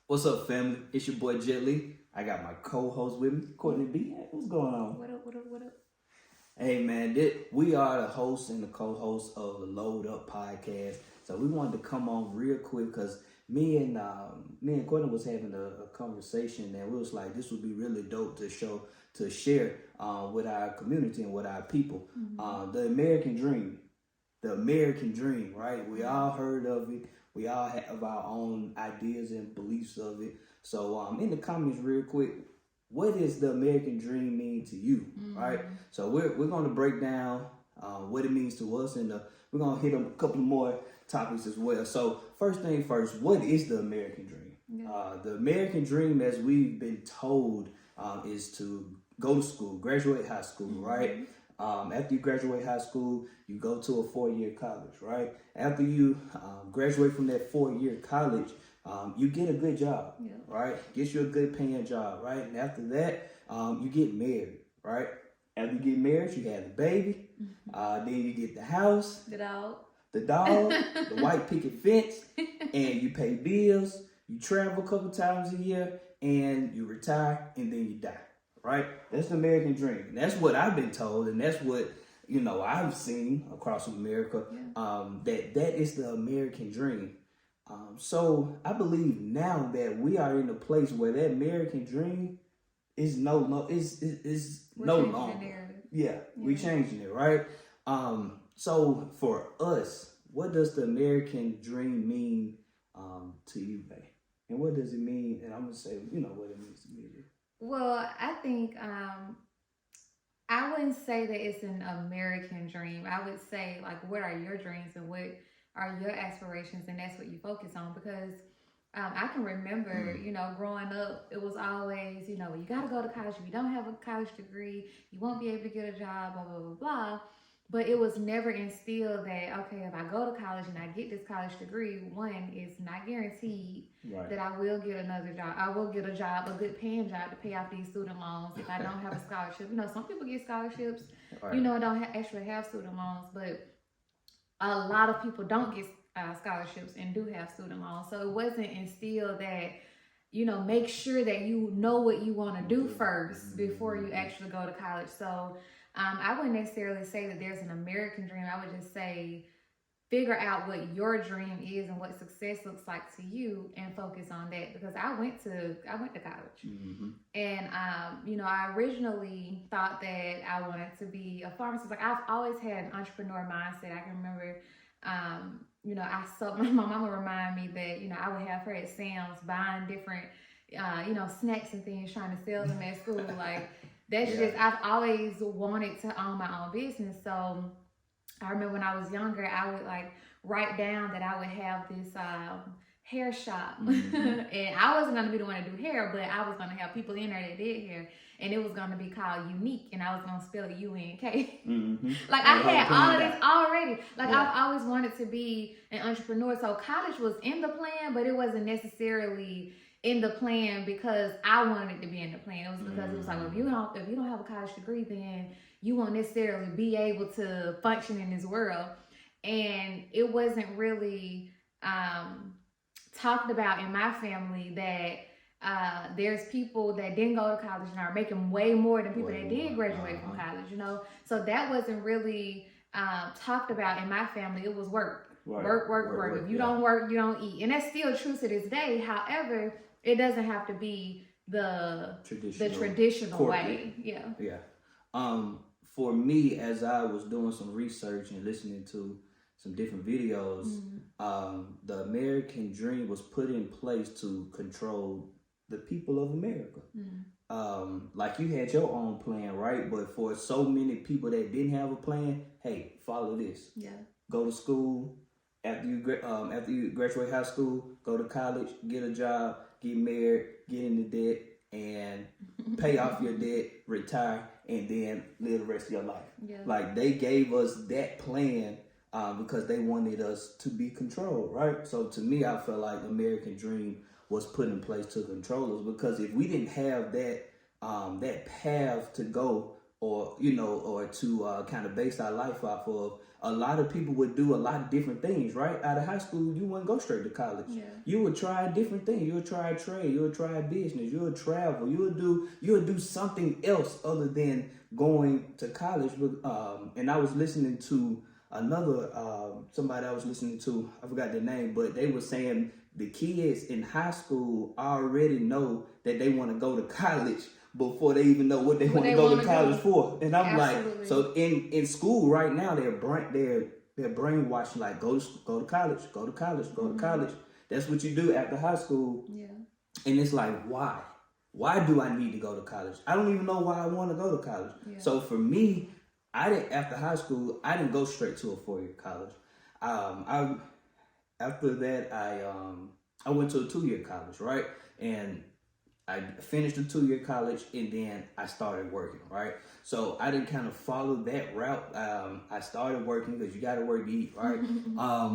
What's up, family? It's your boy Jet Lee. I got my co-host with me, Cortne B. What's going on? What up, what up, what up? Hey man, we are the hosts and the co-hosts of the Load Up podcast. So we wanted to come on real quick because me and Cortne was having a conversation, and we was like, this would be really dope to share with our community and with our people. The American dream, right? We all heard of it. We all have our own ideas and beliefs of it. So in the comments real quick, what does the American dream mean to you, right? So we're going to break down what it means to us, and we're going to hit a couple more topics as well. So first thing first, what is the American dream? Yeah. The American dream, as we've been told, is to go to school, graduate high school, right? After you graduate high school, you go to a 4-year college, right? After you graduate from that 4-year college, you get a good job, right? Get you a good paying job, right? And after that, you get married, right? After you get married, you have the baby. Then you get the house, the dog, the white picket fence, and you pay bills. You travel a couple times a year, and you retire, and then you die. Right? That's the American dream. And that's what I've been told, and that's what, I've seen across America. That is the American dream. So I believe now that we are in a place where that American dream is no longer. Yeah, we're changing it, right? So for us, what does the American dream mean to you, babe? And what does it mean? And I'm gonna say, what it means to me. Well, I think I wouldn't say that it's an American dream. I would say, like, what are your dreams and what are your aspirations, and that's what you focus on. Because I can remember, growing up, it was always, you got to go to college. If you don't have a college degree, you won't be able to get a job, blah, blah, blah, blah. But it was never instilled that, okay, if I go to college and I get this college degree, one, it's not guaranteed that I will get another job. I will get a job, a good paying job to pay off these student loans if I don't have a scholarship. Some people get scholarships, don't actually have student loans, but a lot of people don't get scholarships and do have student loans. So it wasn't instilled that, make sure that you know what you want to do first before you actually go to college. So I wouldn't necessarily say that there's an American dream. I would just say figure out what your dream is and what success looks like to you and focus on that. Because I went to college, and I originally thought that I wanted to be a pharmacist. Like, I've always had an entrepreneur mindset. I can remember, my mama remind me that I would have her at Sam's buying different snacks and things, trying to sell them at school. Like, that's just, I've always wanted to own my own business. So I remember when I was younger, I would write down that I would have this hair shop. And I wasn't going to be the one to do hair, but I was going to have people in there that did hair. And it was going to be called Unique, and I was going to spell it U-N-K. Like, I had all of this already. Like, I've always wanted to be an entrepreneur. So college was in the plan, but it wasn't necessarily in the plan because I wanted it to be in the plan. It was because it was like, if you don't have a college degree, then you won't necessarily be able to function in this world. And it wasn't really talked about in my family that there's people that didn't go to college and are making way more than people that did graduate from college, So that wasn't really talked about in my family. It was work. Work. If you don't work, you don't eat. And that's still true to this day. However, it doesn't have to be the traditional way. Yeah. For me, as I was doing some research and listening to some different videos, the American dream was put in place to control the people of America. Like, you had your own plan, right? But for so many people that didn't have a plan, hey, follow this. Go to school. After you graduate high school, go to college, get a job, get married, get into debt, and pay off your debt, retire, and then live the rest of your life. Like, they gave us that plan because they wanted us to be controlled, right? So to me, I felt like the American dream was put in place to control us, because if we didn't have that path to go, or or to kind of base our life off of, a lot of people would do a lot of different things, right? Out of high school, you wouldn't go straight to college. Yeah. You would try different things. You would try a trade. You would try a business. You would travel. You would do something else other than going to college. And I was listening to another somebody I was listening to. I forgot their name, but they were saying the kids in high school already know that they want to go to college before they even know what they want to go to college for. And I'm Absolutely. like, so in school right now, they're brainwashed, like go to college, go to college, go to college. That's what you do after high school. Yeah. And it's like, why? Why do I need to go to college? I don't even know why I want to go to college. Yeah. So for me, after high school, I didn't go straight to a 4-year college. After that, I went to a 2-year college, right? And I finished a 2-year college, and then I started working, right? So I didn't kind of follow that route. I started working because you got to work to eat, right?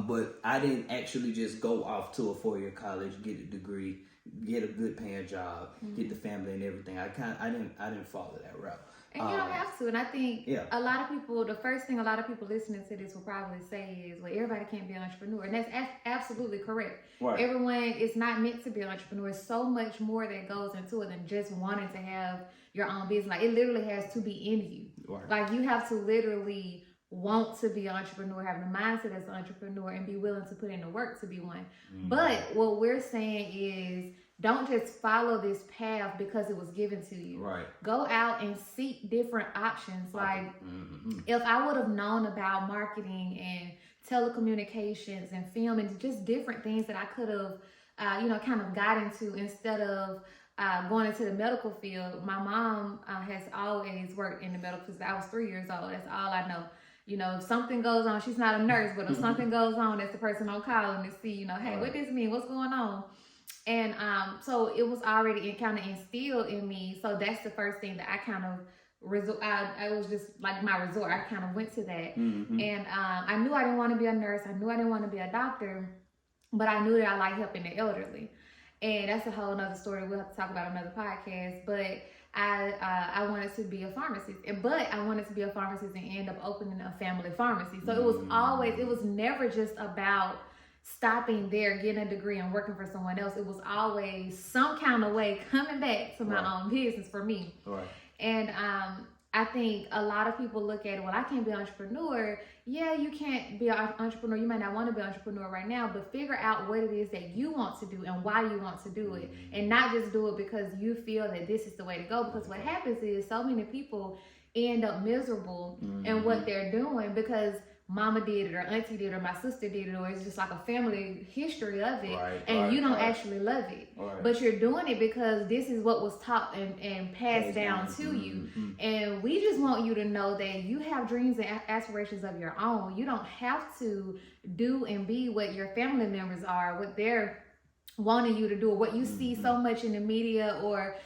But I didn't actually just go off to a 4-year college, get a degree, get a good paying job, get the family and everything. I didn't follow that route. And you don't have to. And I think Yeah. a lot of people, the first thing a lot of people listening to this will probably say is, well, everybody can't be an entrepreneur. And that's absolutely correct. Right. Everyone is not meant to be an entrepreneur. So much more that goes into it than just wanting to have your own business. Like, it literally has to be in you. Right. Like, you have to literally want to be an entrepreneur, have the mindset as an entrepreneur, and be willing to put in the work to be one. But what we're saying is, don't just follow this path because it was given to you. Right. Go out and seek different options. Like, if I would have known about marketing and telecommunications and film and just different things that I could have, kind of got into instead of going into the medical field. My mom has always worked in the medical field. I was 3 years old. That's all I know. If something goes on, she's not a nurse, but if something goes on, that's the person I'm calling to see, hey, what does this mean? What's going on? And so it was already kind of instilled in me. So that's the first thing that I kind of I was just like my resort. I kind of went to that. And I knew I didn't want to be a nurse. I knew I didn't want to be a doctor, but I knew that I liked helping the elderly. And that's a whole nother story. We'll have to talk about another podcast. But I wanted to be a pharmacist, but I wanted to be a pharmacist and end up opening a family pharmacy. So it was never just about stopping there, getting a degree and working for someone else. It was always some kind of way coming back to my own business for me. Right. And I think a lot of people look at it, well, I can't be an entrepreneur. Yeah, you can't be an entrepreneur. You might not want to be an entrepreneur right now, but figure out what it is that you want to do and why you want to do it. And not just do it because you feel that this is the way to go. Because what happens is so many people end up miserable in what they're doing because mama did it or auntie did it or my sister did it, or it's just like a family history of it, and you don't actually love it. But you're doing it because this is what was taught and passed down to you. And we just want you to know that you have dreams and aspirations of your own. You don't have to do and be what your family members are, what they're wanting you to do, or what you see so much in the media, or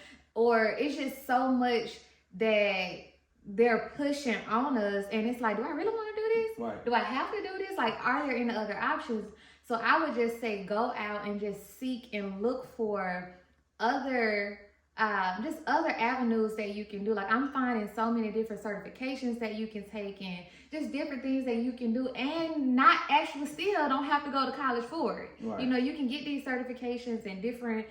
it's just so much that they're pushing on us, and it's like, do I really want to do this? Right. Do I have to do this? Like, are there any other options? So I would just say go out and just seek and look for other avenues that you can do. Like, I'm finding so many different certifications that you can take and just different things that you can do, and not actually still don't have to go to college for it. Right. You can get these certifications and different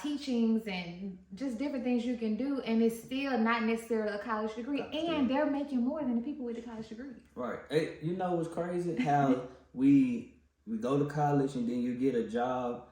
teachings and just different things you can do, and it's still not necessarily a college degree. And they're making more than the people with the college degree. Right. Hey, what's crazy? How we go to college and then you get a job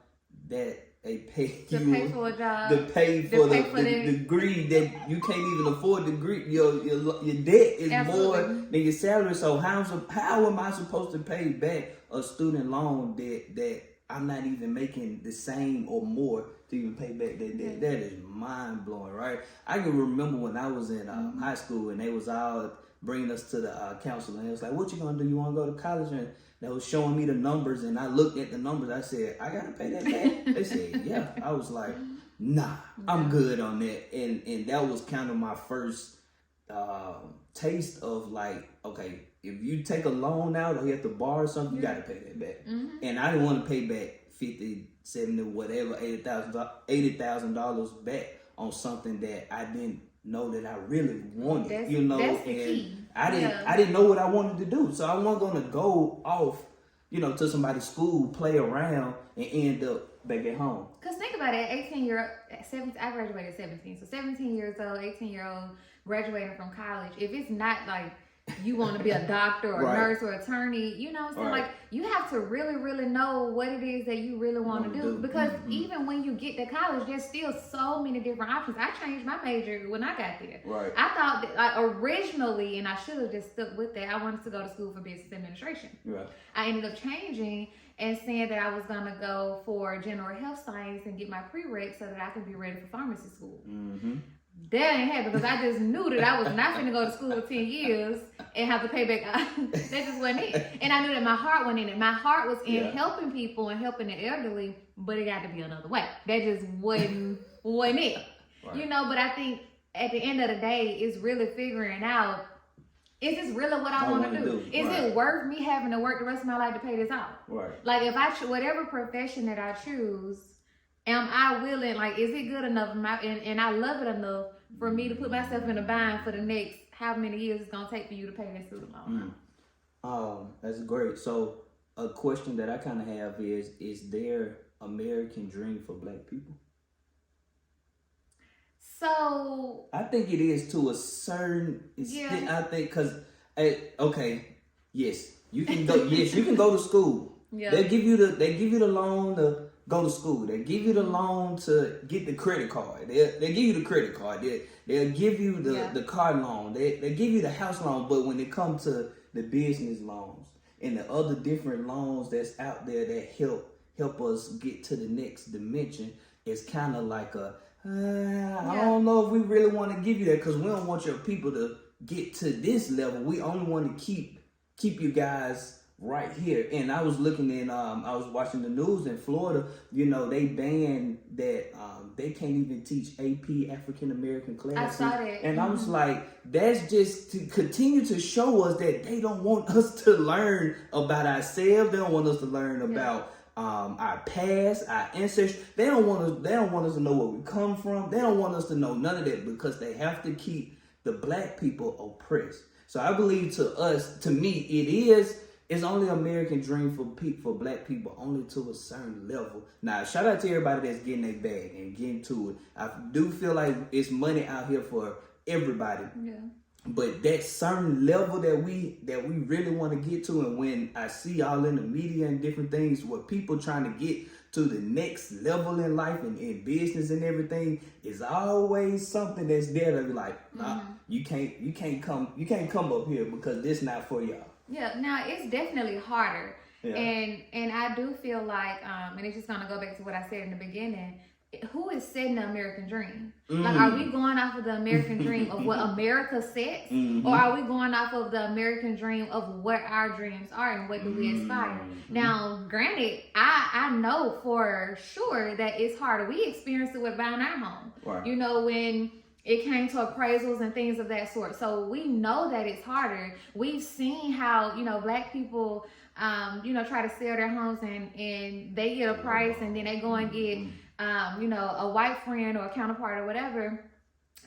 that they pay you to pay for a job, to pay for the degree that you can't even afford. The degree, your debt is more than your salary. So how am I supposed to pay back a student loan that I'm not even making the same or more to even pay back that debt? That is mind blowing, right? I can remember when I was in high school and they was all bringing us to the counselor, and it was like, "What you gonna do? You want to go to college?" And they was showing me the numbers, and I looked at the numbers. I said, "I gotta pay that back." They said, "Yeah." I was like, "Nah, I'm good on that." And that was kind of my first taste of like, okay, if you take a loan out or you have to borrow something, you gotta pay that back. And I didn't want to pay back $50, $70, whatever, $80,000 back on something that I didn't know that I really wanted, That's you know, the and key. I didn't know what I wanted to do, so I wasn't gonna go off, you know, to somebody's school, play around, and end up back at home. Cause think about it, 17, I graduated at 17, so 17 years old, 18-year-old graduating from college. If it's not like you want to be a doctor or a nurse or attorney, you know what I'm saying? Like, you have to really, really know what it is that you really want to do. Because even when you get to college, there's still so many different options. I changed my major when I got there. Right. I thought that, like, originally, and I should have just stuck with that, I wanted to go to school for business administration. Right. I ended up changing and saying that I was going to go for general health science and get my prereq so that I could be ready for pharmacy school. Mm-hmm. That ain't happened because I just knew that I was not going to go to school for 10 years and have to pay back. That just wasn't it. And I knew that my heart went in it. My heart was in helping people and helping the elderly, but it got to be another way. That just wasn't it. Right. You know, but I think at the end of the day, it's really figuring out, is this really what I want to do? Is it worth me having to work the rest of my life to pay this off? Right. Like, if I whatever profession that I choose, am I willing, like, is it good enough and I love it enough for me to put myself in a bind for the next how many years it's going to take for you to pay that student loan? That's great. So a question that I kind of have is there American dream for Black people? So I think it is to a certain extent. I think because you can go. Yes, you can go to school. Yeah. They give you the loan to go to school. They give you the loan to get the credit card. They give you the credit card. They'll give you the car loan. They give you the house loan. But when it comes to the business loans and the other different loans that's out there that help us get to the next dimension, it's kind of like I don't know if we really want to give you that because we don't want your people to get to this level. We only want to keep you guys right here. And I was looking in, I was watching the news in Florida, you know, they banned that they can't even teach AP African American classes. I saw that. And I was like, that's just to continue to show us that they don't want us to learn about ourselves. They don't want us to learn about our past, our ancestors. They don't want us to know where we come from. They don't want us to know none of that because they have to keep the Black people oppressed. So I believe to me, it's only American dream for Black people only to a certain level. Now, shout out to everybody that's getting their bag and getting to it. I do feel like it's money out here for everybody. Yeah. But that certain level that we really want to get to, and when I see all in the media and different things where people trying to get to the next level in life and in business and everything, is always something that's there to be like, nah, you can't come up here because this not for y'all. Yeah, now it's definitely harder. Yeah. And I do feel like, and it's just gonna go back to what I said in the beginning, who is setting the American dream? Like, are we going off of the American dream of what America sets? Or are we going off of the American dream of what our dreams are and what do we aspire? Now, granted, I know for sure that it's harder. We experienced it with buying our home. Right. You know, when it came to appraisals and things of that sort. So we know that it's harder. We've seen how, you know, Black people, try to sell their homes and they get a price and then they go and get, a white friend or a counterpart or whatever,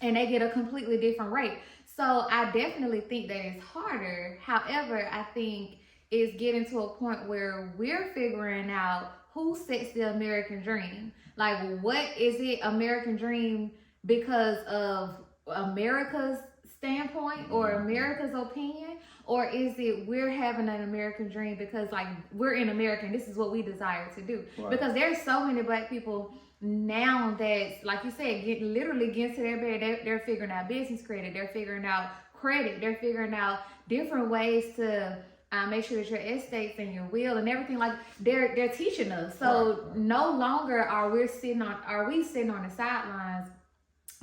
and they get a completely different rate. So I definitely think that it's harder. However, I think it's getting to a point where we're figuring out who sets the American dream. Like, what is it American dream because of America's standpoint or America's opinion? Or is it we're having an American dream because, like, we're in America and this is what we desire to do? Right. Because there's so many Black people now that, like you said, literally get to their bed. They're figuring out business credit. They're figuring out credit. They're figuring out different ways to make sure that your estates and your will and everything, like, they're teaching us. So no longer are we sitting on the sidelines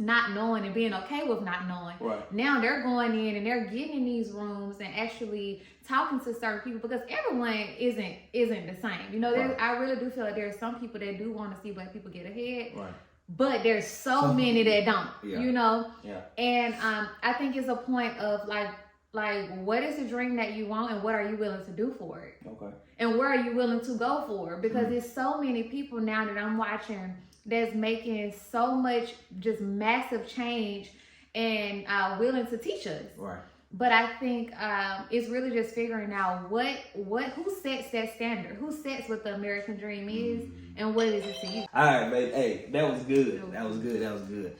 not knowing and being okay with not knowing. Right. Now they're going in and they're getting in these rooms and actually talking to certain people because everyone isn't the same. You know, I really do feel like there's some people that do want to see Black people get ahead. Right. But there's so many that don't. Yeah. You know? Yeah. And I think it's a point of like what is the dream that you want and what are you willing to do for it? Okay. And where are you willing to go for? Because there's so many people now that I'm watching that's making so much just massive change and willing to teach us. Right. But I think it's really just figuring out who sets that standard, who sets what the American dream is, and what is it to you. All right, babe. Hey, that was good. That was good.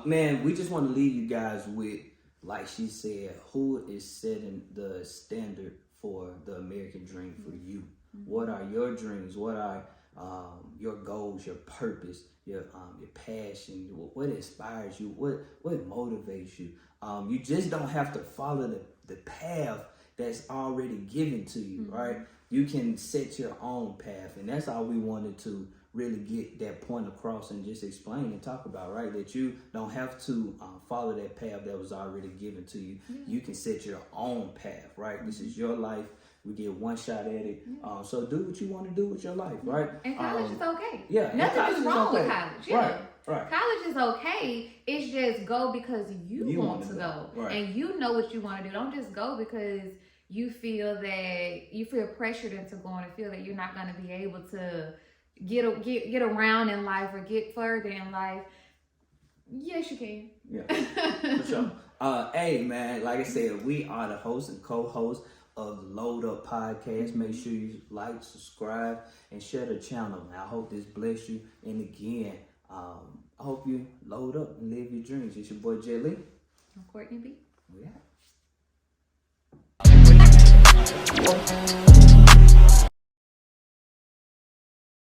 Man, we just want to leave you guys with, like she said, who is setting the standard for the American dream for you? What are your dreams? What are your goals, your purpose, your passion? What inspires you? What motivates you? You just don't have to follow the path that's already given to you, right? You can set your own path, and that's all we wanted to really get that point across and just explain and talk about, right? That you don't have to follow that path that was already given to you. You can set your own path, right? This is your life. We get one shot at it. So do what you want to do with your life, right? And college is okay. Yeah. Nothing is wrong with college. Yeah. Right. College is okay. It's just go because you want to go. Right. And you know what you want to do. Don't just go because you feel pressured into going and feel that you're not going to be able to get around in life or get further in life. Yes, you can. Yeah, for sure. Hey, man, like I said, we are the hosts and co-hosts of the Load Up Podcast. Make sure you like, subscribe, and share the channel. I hope this bless you. And again, I hope you load up and live your dreams. It's your boy Jay Lee. I'm Cortne B. We out.